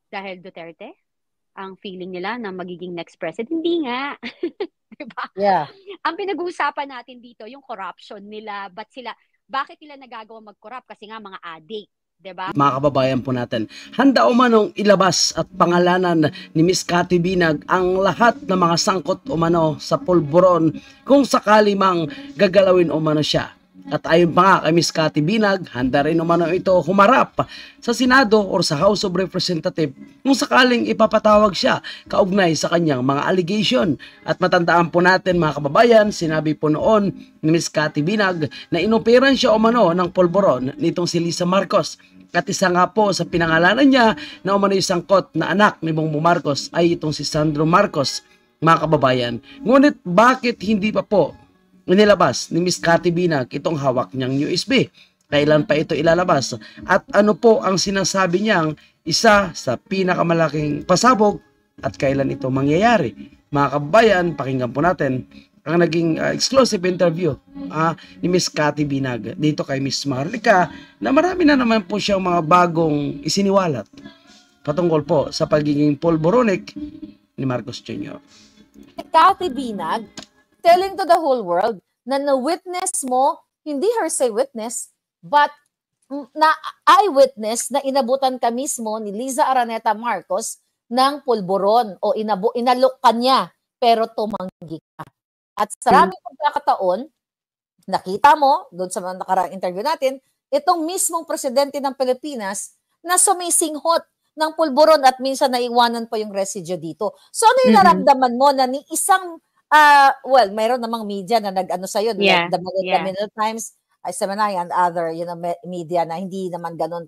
Dahil Duterte? Ang feeling nila na magiging next president? Hindi nga. Diba? Yeah. Ang pinag-uusapan natin dito, yung corruption nila, bakit nila nagagawa mag-corrupt? Kasi nga mga addict. Diba? Mga kababayan po natin, handa umanong ilabas at pangalanan ni Miss Cathy Binag ang lahat ng mga sangkot umano sa pulburon kung sakali mang gagalawin umano siya. At ayon pa nga kay Miss Cathy Binag, handa rin umano ito humarap sa Senado or sa House of Representatives kung sakaling ipapatawag siya kaugnay sa kanyang mga allegation. At matandaan po natin mga kababayan, sinabi po noon ni Miss Cathy Binag na inoperan siya umano ng pulburon nitong si Lisa Marcos. At isa nga po sa pinangalanan niya na umano yung sangkot na anak ni Bongbong Marcos ay itong si Sandro Marcos, mga kababayan. Ngunit bakit hindi pa po inilabas ni Miss Cathy Binag itong hawak niyang USB? Kailan pa ito ilalabas? At ano po ang sinasabi niyang isa sa pinakamalaking pasabog at kailan ito mangyayari? Mga kababayan, pakinggan po natin ang naging exclusive interview ni Miss Cathy Binag dito kay Miss Marlica na marami na naman po siyang mga bagong isiniwalat patungkol po sa pagiging polboronic ni Marcos Jr. Cathy Binag telling to the whole world na na-witness mo, hindi hearsay witness, but na eyewitness na inabutan ka mismo ni Liza Araneta Marcos ng pulburon o inalok ka niya pero tumanggi ka. At sa maraming pagkakataon, nakita mo, doon sa nakaraang interview natin, itong mismong presidente ng Pilipinas na sumisinghot ng pulburon at minsan naiwanan pa yung residue dito. So ano yung naramdaman mo na ni isang, well, mayroon namang media na nag-ano sa'yo, like the Manila Times, Semanay and other media na hindi naman ganun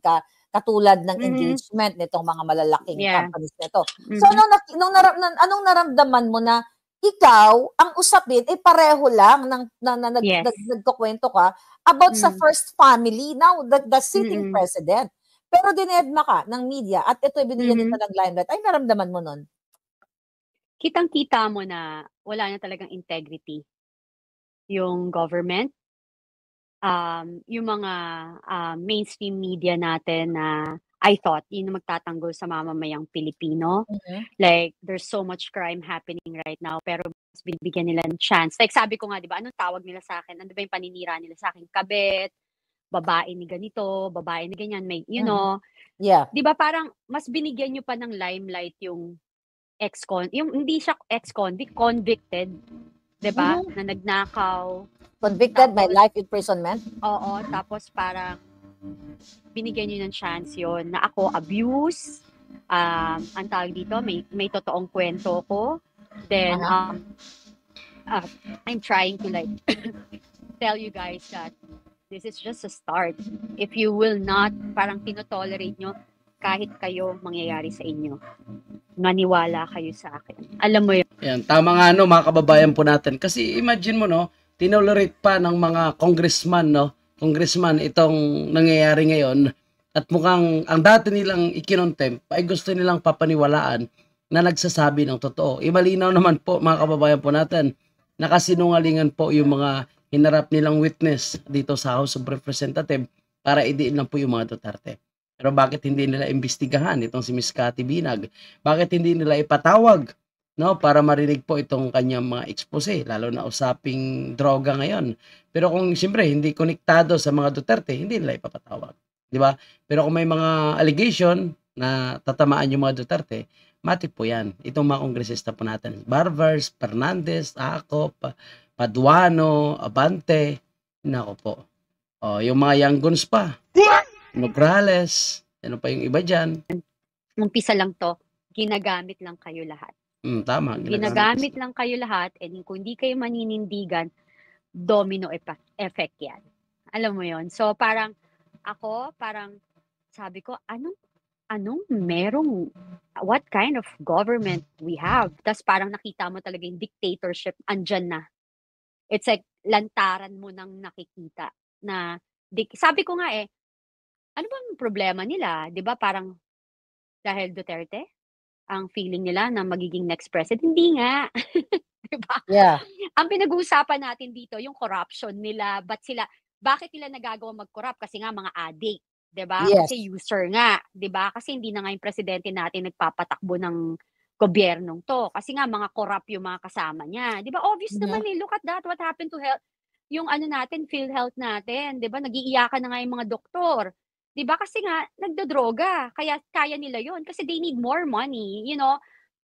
katulad ng engagement nitong mga malalaking companies nito. So anong naramdaman mo na ikaw, ang usapin ay pareho lang nagkukwento ka about sa first family, now the sitting president. Pero dinedma ka ng media at ito binigyan nito ng limelight. Ay, naramdaman mo nun? Kitang-kita mo na wala na talagang integrity yung government. Yung mga mainstream media natin na I thought yun ang magtatanggol sa mamamayang Pilipino. Like, there's so much crime happening right now, pero binibigyan nila ng chance. Like, sabi ko nga, di ba, anong tawag nila sa akin? Ano ba yung paninira nila sa akin? Kabit, babae ni ganito, babae ni ganyan, may, you know. Yeah. Di ba, parang mas binigyan nyo pa ng limelight yung yung hindi siya ex-convict, convicted. Di ba? Na nagnakaw. Convicted by life imprisonment? Oo, tapos parang binigyan nyo ng chance yon na ako abuse, ang tawag dito, may totoong kwento ko. Then, I'm trying to like tell you guys that this is just a start. If you will not, parang tinotolerate nyo, kahit kayo mangyayari sa inyo. Maniwala kayo sa akin. Alam mo yun. Yan, tama nga mga kababayan po natin. Kasi imagine mo tinolerate pa ng mga congressman itong nangyayari ngayon at mukhang ang dati nilang ikinontempt ay gusto nilang papaniwalaan na nagsasabi ng totoo. Imalinaw naman po mga kababayan po natin na kasinungalingan po yung mga hinarap nilang witness dito sa House of Representatives para idiin lang po yung mga Duterte. Pero bakit hindi nila imbestigahan itong si Miss Cathy Binag? Bakit hindi nila ipatawag para marinig po itong kanyang mga expose, lalo na usaping droga ngayon. Pero kung siyempre hindi konektado sa mga Duterte, hindi nila ipapatawag. Di ba? Pero kung may mga allegation na tatamaan yung mga Duterte, matik po yan. Itong mga kongresista po natin, Barbers, Fernandez, Acop, Paduano, Abante, nako po. Yung mga Yanggons pa, Nograles, ano pa yung iba dyan. Umpisa lang to, ginagamit lang kayo lahat. Tama. Ginagamit lang kayo lahat, and kung hindi kayo maninindigan, domino effect yan. Alam mo yon. So parang sabi ko, anong merong, what kind of government we have? Tapos parang nakita mo talaga yung dictatorship, andyan na. It's like, lantaran mo nang nakikita na, sabi ko nga ano bang problema nila? Di ba parang, dahil Duterte? Ang feeling nila na magiging next president? Hindi nga. Diba? Yeah. Ang pinag-uusapan natin dito, yung corruption nila, bakit sila nagagawa mag-corrupt? Kasi nga mga addict. 'di ba? Yes. Kasi user nga, 'di ba? Kasi hindi na nga yung presidente natin nagpapatakbo ng gobyernong 'to. Kasi nga mga corrupt yung mga kasama niya. 'Di ba? Obvious naman Mhm. look at that, what happened to health yung ano natin, PhilHealth natin, 'di ba? Nag-iiyakan na nga yung mga doktor. 'Di ba? Kasi nga nagdodroga, kaya kaya nila 'yon kasi they need more money,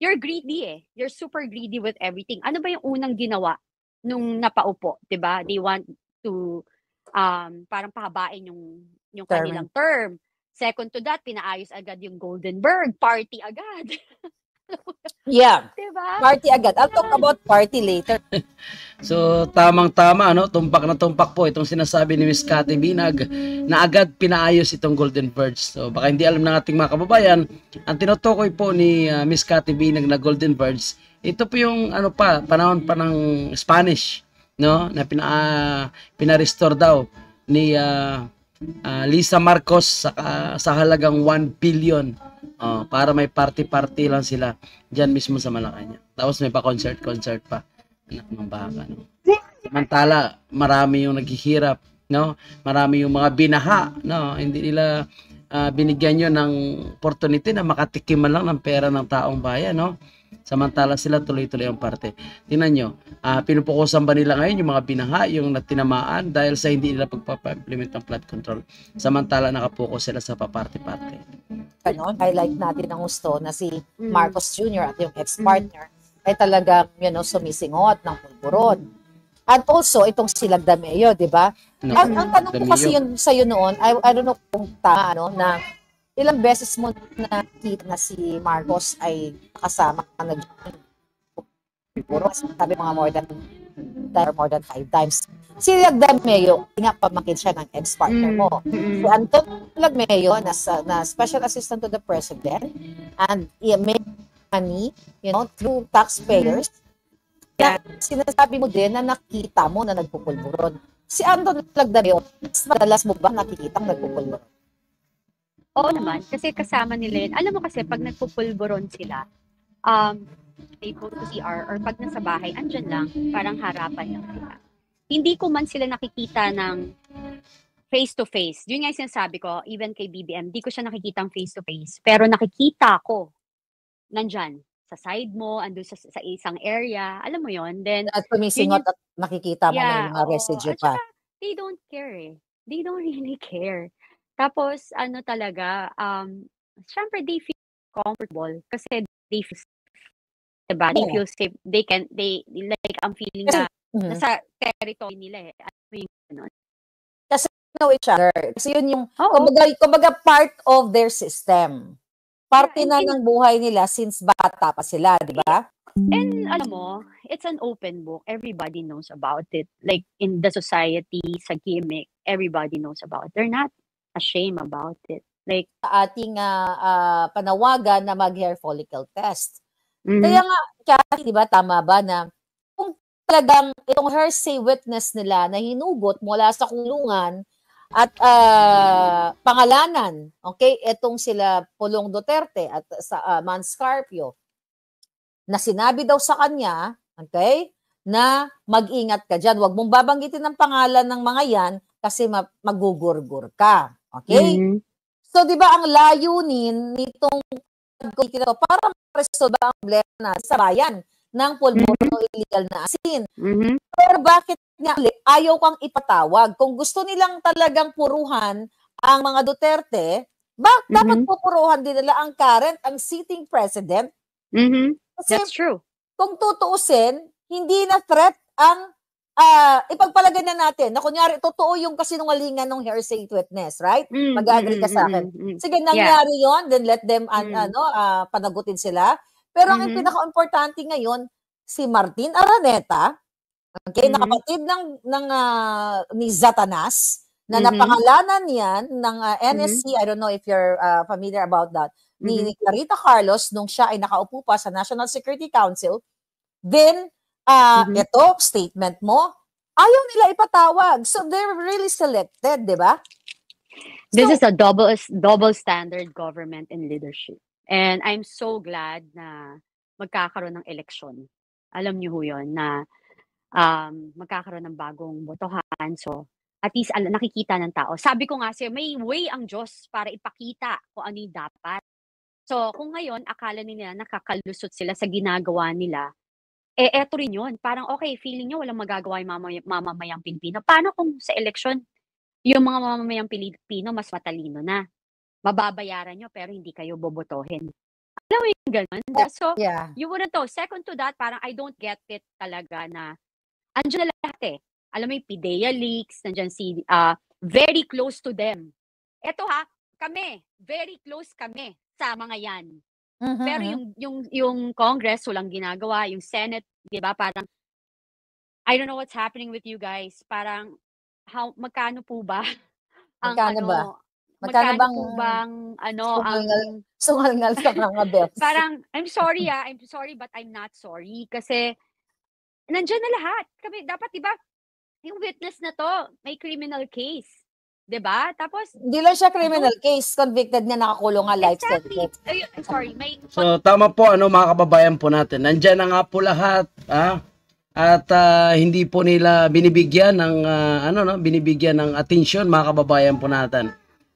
You're greedy eh. You're super greedy with everything. Ano ba yung unang ginawa nung napaupo, 'di ba? They want to parang pahabain yung Term. kanilang term. Second to that, pinaayos agad yung Goldenberg, party agad. Yeah. 'Di ba? Party agad. I'll talk Yan. about party later. So, tamang-tama, tumpak na tumpak po itong sinasabi ni Miss Cathy Binag na agad pinaayos itong Golden Verge. So, baka hindi alam ng ating mga kababayan, ang tinutukoy po ni Miss Cathy Binag na Golden Verge, ito po yung panahon pa ng Spanish, no? Na pina-restore daw ni Lisa Marcos sa halagang 1 billion. Para may party-party lang sila diyan mismo sa Malacanang. Tapos may pa-concert pa. Anak ng baka, no? Samantala, marami yung naghihirap, no? Marami yung mga binaha, no? Hindi nila binigyan yun ng opportunity na makatikim man lang ng pera ng taong bayan, no? Samantala sila tuloy-tuloy ang parte. Tingnan nyo, pinupukusan ba nila ngayon yung mga binaha, yung natinamaan dahil sa hindi nila pagpapa-implement ng flood control. Samantala nakapokus sila sa paparte-parte. Highlight natin ang gusto na si Marcos Jr. at yung ex-partner ay talagang, sumisingot ng pulburon. At also, itong si Lagdameo, di ba? No, Ang tanong ko kasi yun sa'yo noon, I don't know kung tama, na ilang beses mo nakita na si Marcos ay kasama ka nag-pulburon. Sabi mga more than 5 times. Si Lagdameo, nga pamangkin siya ng ex-partner mo. Si Anton Lagdameo, na Special Assistant to the President, and may money, through taxpayers. Kaya sinasabi mo din na nakita mo na nagpupulburon. Si Anton Lagdameo, mas madalas mo ba nakikitang nagpupulburon? Oo naman, kasi kasama nila yun. Alam mo kasi, pag nagpupulburon sila, they go to CR or pag nasa bahay, andyan lang, parang harapan lang sila. Hindi ko man sila nakikita ng face-to-face. Yun nga yung sinasabi ko, even kay BBM, di ko siya nakikitang face-to-face. Pero nakikita ko, nandyan, sa side mo, andun sa isang area, alam mo yon. Then, At sumisingot at nakikita mo may mga oo. residue At pa. saka, they don't care eh. They don't really care. Tapos, talaga, syempre, they feel comfortable kasi they feel safe. Diba? They feel safe. Like, ang feeling na nasa territory nila eh. Ano yung ganun? Kasi know each other. Kasi yun yung, Oo. kumbaga part of their system. Parte Yeah, na ng buhay nila since bata pa sila, di ba? And alam mo, it's an open book. Everybody knows about it. Like, in the society, sa gimmick, everybody knows about it. They're not ashamed about it. Like, Sa ating panawagan na mag-hair follicle test. mhm. Kaya nga, Kathy, di ba, tama ba na kung talagang itong hearsay witness nila na hinugot mula sa kulungan at pangalanan, okay, itong sila Pulong Duterte at sa Manscarpio, na sinabi daw sa kanya, okay, na mag-ingat ka dyan. Huwag mong babanggitin ang pangalan ng mga yan kasi magugurgur ka. Okay? Mhm. So, di ba ang layunin nitong para ma-resolve ang problema na sa bayan ng pulburon o illegal na asin. Mhm. Pero bakit nga ayaw kang ipatawag? Kung gusto nilang talagang puruhan ang mga Duterte, dapat pupuruhan din nila ang current, ang sitting president. Mhm. Kasi That's true. kung tutuusin, hindi na threat ang ipagpalagay na natin na kunyari totoo yung kasinungalingan ng hearsay witness, right? Mag-agree ka sa akin. Sige, nangyari yon, then let them panagutin sila. Pero ang pinaka-importante ngayon, si Martin Araneta, okay, na kapatid ni Zatanas, na napangalanan yan ng NSC, I don't know if you're familiar about that, ni Clarita Carlos nung siya ay nakaupo pa sa National Security Council. Then, ito, statement mo, ayaw nila ipatawag. So, they're really selected, di ba? This is a double standard government and leadership. And I'm so glad na magkakaroon ng eleksyon. Alam niyo ho yun, na magkakaroon ng bagong botohan. So, At least nakikita ng tao. Sabi ko nga sa'yo, may way ang Diyos para ipakita kung ano yung dapat. So, kung ngayon akala nila nakakalusot sila sa ginagawa nila, eto rin yun. Parang okay, feeling niyo walang magagawa yung mamamayang Pilipino. Paano kung sa eleksyon, yung mga mamamayang Pilipino mas matalino na? Mababayaran niyo pero hindi kayo bobotohin. Alam mo yung gano'n? So, Yeah. you wouldn't know. Second to that, parang I don't get it talaga na andiyan na lahat eh. Alam mo yung PIDEA leaks, nandiyan si very close to them. Eto kami, very close kami sa mga yan. Pero yung Congress walang ginagawa, yung Senate, 'di ba? Parang I don't know what's happening with you guys. Parang magkano po ba ang Magkano ba? magkano bang po bang ang sungal-ngal sa mga bells? parang I'm sorry but I'm not sorry kasi nandiyan na lahat. Kami dapat 'di ba? Yung witness na 'to may criminal case, 'di ba? Tapos Hindi lang siya criminal case, convicted na nakakulong nga life exactly. sentence. I'm sorry, may So tama po mga kababayan po natin. Nandiyan na nga po lahat, at hindi po nila binibigyan ng binibigyan ng atensyon mga kababayan po natin.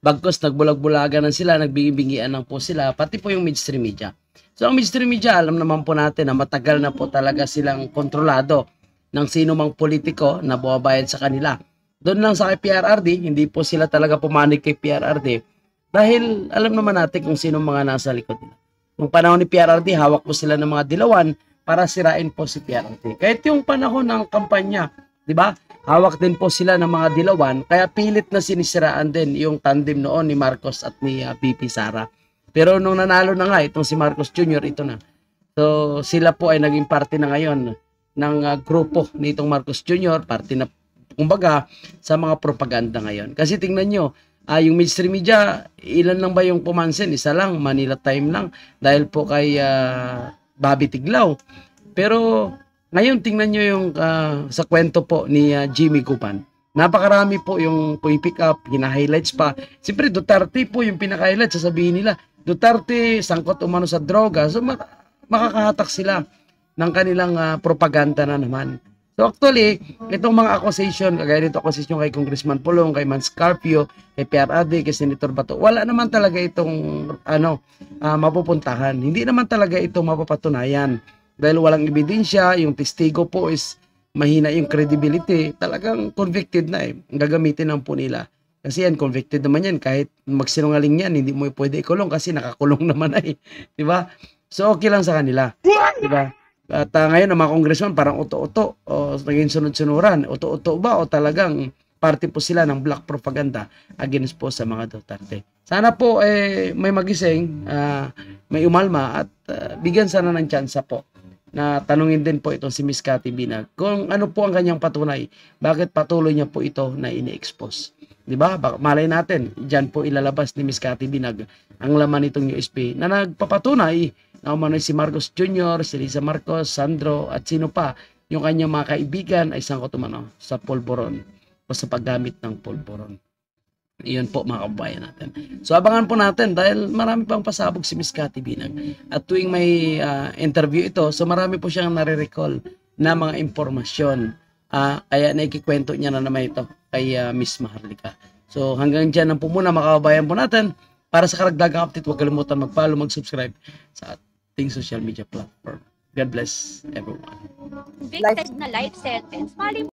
Bagkus nagbulag-bulagan na sila, nagbibingian lang po sila, pati po yung mainstream media. So ang mainstream media, alam naman po natin na matagal na po talaga silang kontrolado ng sino mang politiko na bumabayad sa kanila. Doon lang sa kay PRRD, hindi po sila talaga pumanig kay PRRD dahil alam naman natin kung sino mga nasa likod nila. Nung panahon ni PRRD, hawak po sila ng mga dilawan para sirain po si PRRD. Kahit yung panahon ng kampanya, di ba? Hawak din po sila ng mga dilawan, kaya pilit na sinisiraan din yung tandem noon ni Marcos at ni VP Sara. Pero nung nanalo na nga itong si Marcos Jr., ito na. So sila po ay naging parte na ngayon ng grupo nitong Marcos Jr., parte na kumbaga sa mga propaganda ngayon. Kasi tingnan nyo, yung mainstream media, ilan lang ba yung pumansin? Isa lang, Manila Time lang, dahil po kay Bobby Tiglao. Pero ngayon tingnan nyo yung sa kwento po ni Jimmy Guban. Napakarami po yung pick up, hina-highlights pa. Siyempre Duterte po yung pinaka-highlight, sasabihin nila, Duterte sangkot umano sa droga. So makakahatak sila ng kanilang propaganda na naman. So actually, itong mga accusation, kagaya nito accusation kay Congressman Pulong, kay Mans Carpio, kay PRRD, kay Senator Bato, wala naman talaga itong mapupuntahan. Hindi naman talaga ito mapapatunayan. Dahil walang ebidensya, yung testigo po is mahina yung credibility, talagang convicted na Ang gagamitin lang po nila. Kasi yan, convicted naman yan. Kahit magsinungaling yan, hindi mo pwede ikulong kasi nakakulong naman Di ba? So okay lang sa kanila. Di ba? At ngayon ang mga congressman parang uto-uto o naging sunod-sunuran. Uto-uto ba o talagang parte po sila ng black propaganda against po sa mga Duterte. Sana po may magising, may umalma at bigyan sana ng tsansa po na tanungin din po itong si Miss Cathy Binag kung ano po ang kanyang patunay. Bakit patuloy niya po ito na ini-expose. Diba? Malay natin, dyan po ilalabas ni Miss Cathy Binag ang laman nitong USB na nagpapatunay na umano'y si Marcos Jr., si Lisa Marcos, Sandro, at sino pa, yung kanyang mga kaibigan ay sangkot umano sa pulburon o sa paggamit ng pulburon. Iyon po mga kababayan natin. So abangan po natin dahil marami pang pasabog si Miss Cathy Binag. At tuwing may interview ito, so marami po siyang nare-recall na mga impormasyon. Kaya naikikwento niya na naman ito kay Miss Maharlika. So hanggang dyan lang po muna mga kababayan po natin. Para sa karagdagang update, huwag kalimutan mag-follow, mag-subscribe sa ating social media platform. God bless everyone. convicted na life sentence, mali